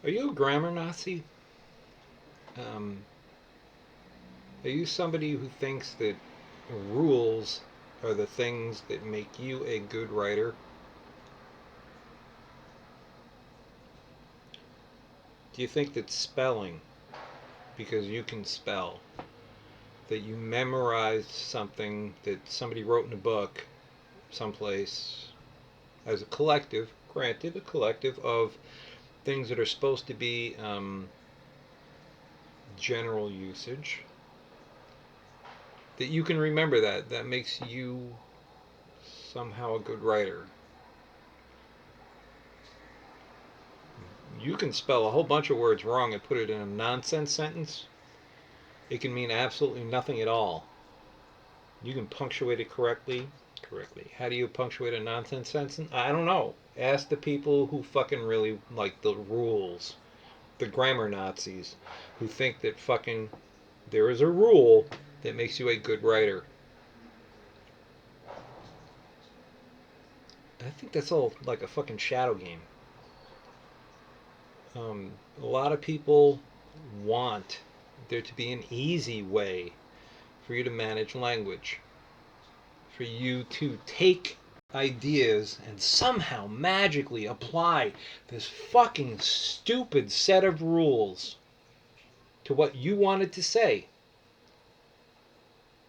Are you a grammar Nazi? Um, are you somebody who thinks that rules are the things that make you a good writer? Do you think that spelling, because you can spell, that you memorized something that somebody wrote in a book someplace as a collective, granted, a collective of things that are supposed to be general usage, that you can remember that makes you somehow a good writer? You can spell a whole bunch of words wrong and put it in a nonsense sentence. It can mean absolutely nothing at all. You can punctuate it correctly. How do you punctuate a nonsense sentence? I don't know. Ask the people who fucking really like the rules. The grammar Nazis who think that fucking there is a rule that makes you a good writer. I think that's all like a fucking shadow game. A lot of people want there to be an easy way for you to manage language, for you to take ideas and somehow magically apply this fucking stupid set of rules to what you wanted to say.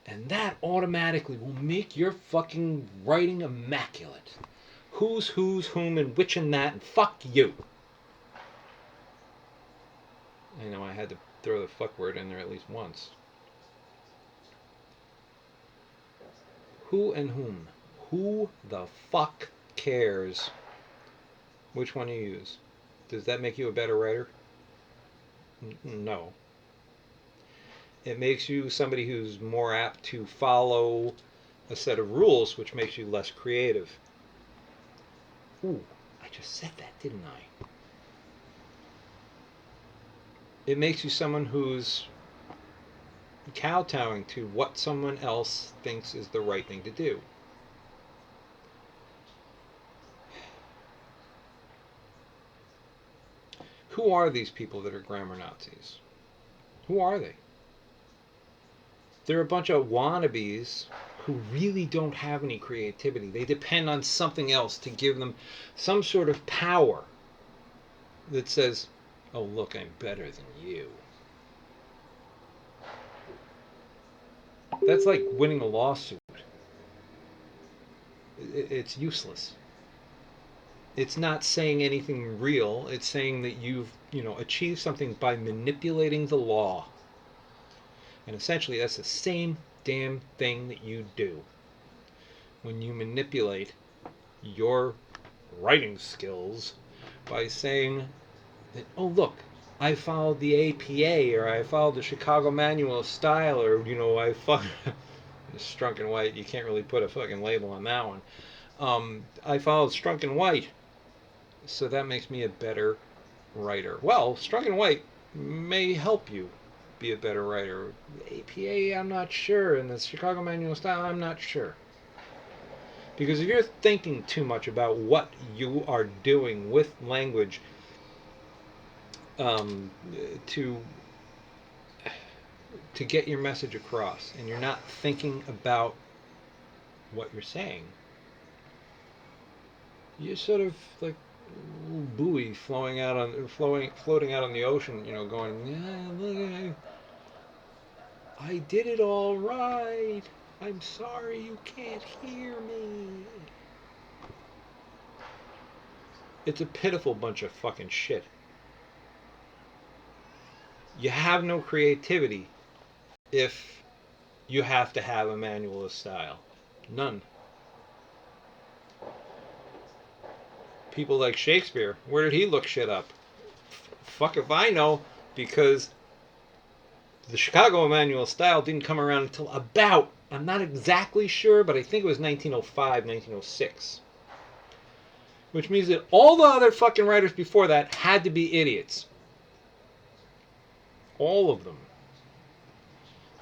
And that automatically will make your fucking writing immaculate. Who's, whom, and which and that, and fuck you. I know I had to throw the fuck word in there at least once. Who and whom? Who the fuck cares which one you use? Does that make you a better writer? No. It makes you somebody who's more apt to follow a set of rules, which makes you less creative. Ooh, I just said that, didn't I? It makes you someone who's kowtowing to what someone else thinks is the right thing to do. Who are these people that are grammar Nazis? Who are they? They're a bunch of wannabes who really don't have any creativity. They depend on something else to give them some sort of power that says, oh, look, I'm better than you. That's like winning a lawsuit. It's useless. It's not saying anything real. It's saying that you've, achieved something by manipulating the law. And essentially, that's the same damn thing that you do when you manipulate your writing skills by saying that, oh, look, I followed the APA, or I followed the Chicago Manual of Style, or, I followed Strunk White. You can't really put a fucking label on that one. I followed Strunk White, so that makes me a better writer. Well, Strunk White may help you be a better writer. The APA, I'm not sure, and the Chicago Manual of Style, I'm not sure. Because if you're thinking too much about what you are doing with language to get your message across, and you're not thinking about what you're saying, you're sort of like a little buoy floating out on the ocean, going, yeah, look, I did it all right. I'm sorry you can't hear me. It's a pitiful bunch of fucking shit. You have no creativity if you have to have a manual of style. None. People like Shakespeare, where did he look shit up? Fuck if I know, because the Chicago Manual of Style didn't come around until about, I'm not exactly sure, but I think it was 1905, 1906. Which means that all the other fucking writers before that had to be idiots. All of them.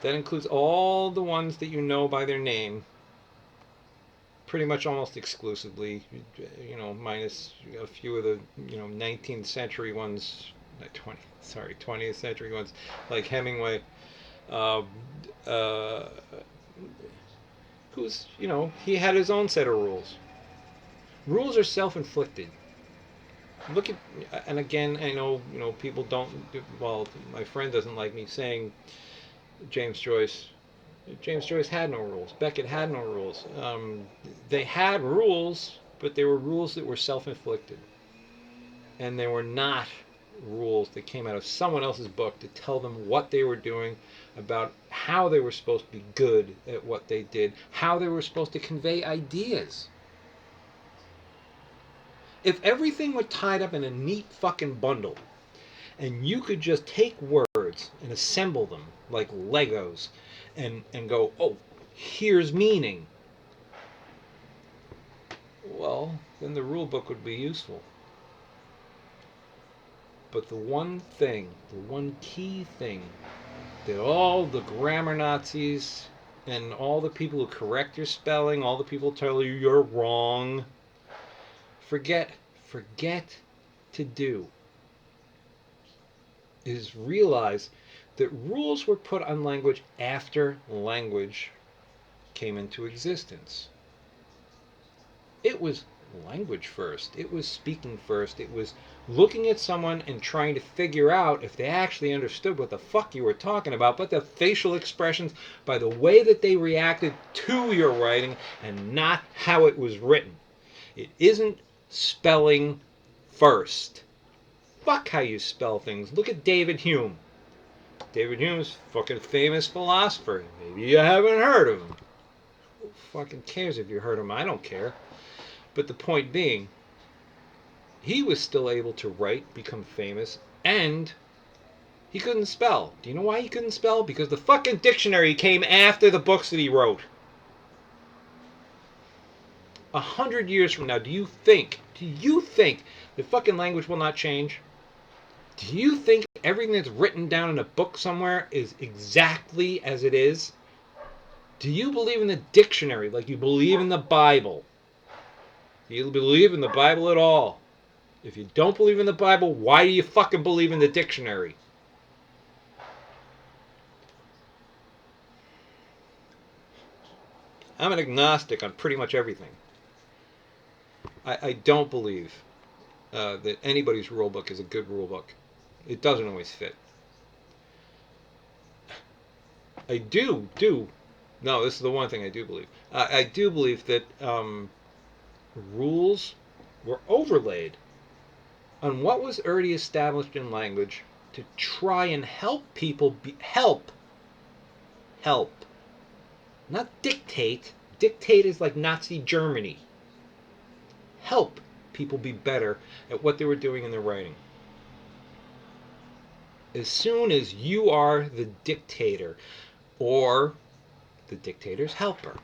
That includes all the ones that you know by their name, pretty much almost exclusively, minus a few of the, 19th century ones not 20th century ones, like Hemingway, um, uh, who's, he had his own set of rules. Rules are self-inflicted. Look at, and again, I know, people don't, well, my friend doesn't like me saying James Joyce. James Joyce had no rules. Beckett had no rules. They had rules, but they were rules that were self-inflicted. And they were not rules that came out of someone else's book to tell them what they were doing, about how they were supposed to be good at what they did, how they were supposed to convey ideas. If everything were tied up in a neat fucking bundle, and you could just take words and assemble them like Legos and go, oh, here's meaning, well, then the rule book would be useful. But the one thing, the one key thing that all the grammar Nazis and all the people who correct your spelling, all the people who tell you you're wrong, forget to do is realize that rules were put on language after language came into existence. It was language first. It was speaking first. It was looking at someone and trying to figure out if they actually understood what the fuck you were talking about, but the facial expressions, by the way that they reacted to your writing and not how it was written. It isn't spelling first. Fuck how you spell things. Look at David Hume. David Hume's a fucking famous philosopher. Maybe you haven't heard of him. Who fucking cares if you heard him? I don't care. But the point being, he was still able to write, become famous, and he couldn't spell. Do you know why he couldn't spell? Because the fucking dictionary came after the books that he wrote. 100 years from now, do you think the fucking language will not change? Do you think everything that's written down in a book somewhere is exactly as it is? Do you believe in the dictionary like you believe in the Bible? Do you believe in the Bible at all? If you don't believe in the Bible, why do you fucking believe in the dictionary? I'm an agnostic on pretty much everything. I don't believe that anybody's rule book is a good rule book. It doesn't always fit. I do. No, this is the one thing I do believe. I do believe that rules were overlaid on what was already established in language to try and help people help, not dictate. Dictate is like Nazi Germany. Help people be better at what they were doing in their writing. As soon as you are the dictator or the dictator's helper,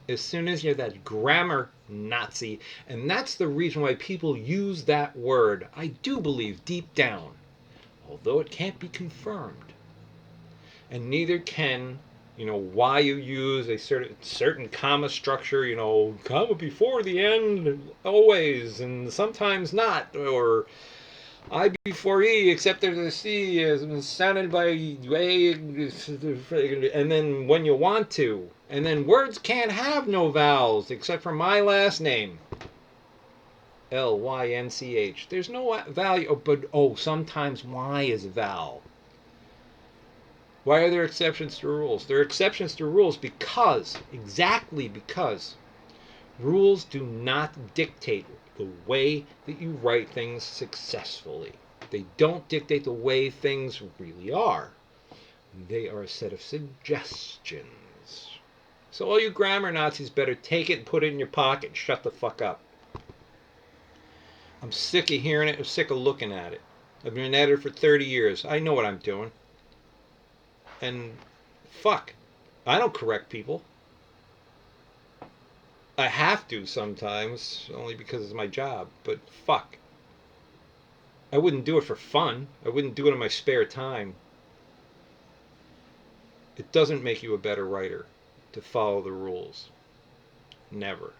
as soon as you're that grammar Nazi, and that's the reason why people use that word, I do believe deep down, although it can't be confirmed, and neither can, why you use a certain comma structure, comma before the end always, and sometimes not, or I before E, except there's a C is sounded by A, and then when you want to. And then words can't have no vowels, except for my last name. Lynch. There's no value, but sometimes Y is a vowel. Why are there exceptions to rules? There are exceptions to rules exactly because, rules do not dictate the way that you write things successfully. They don't dictate the way things really are. They are a set of suggestions. So all you grammar Nazis better take it and put it in your pocket and shut the fuck up. I'm sick of hearing it. I'm sick of looking at it. I've been an editor for 30 years. I know what I'm doing. And fuck, I don't correct people. I have to sometimes, only because it's my job, but fuck. I wouldn't do it for fun. I wouldn't do it in my spare time. It doesn't make you a better writer to follow the rules. Never.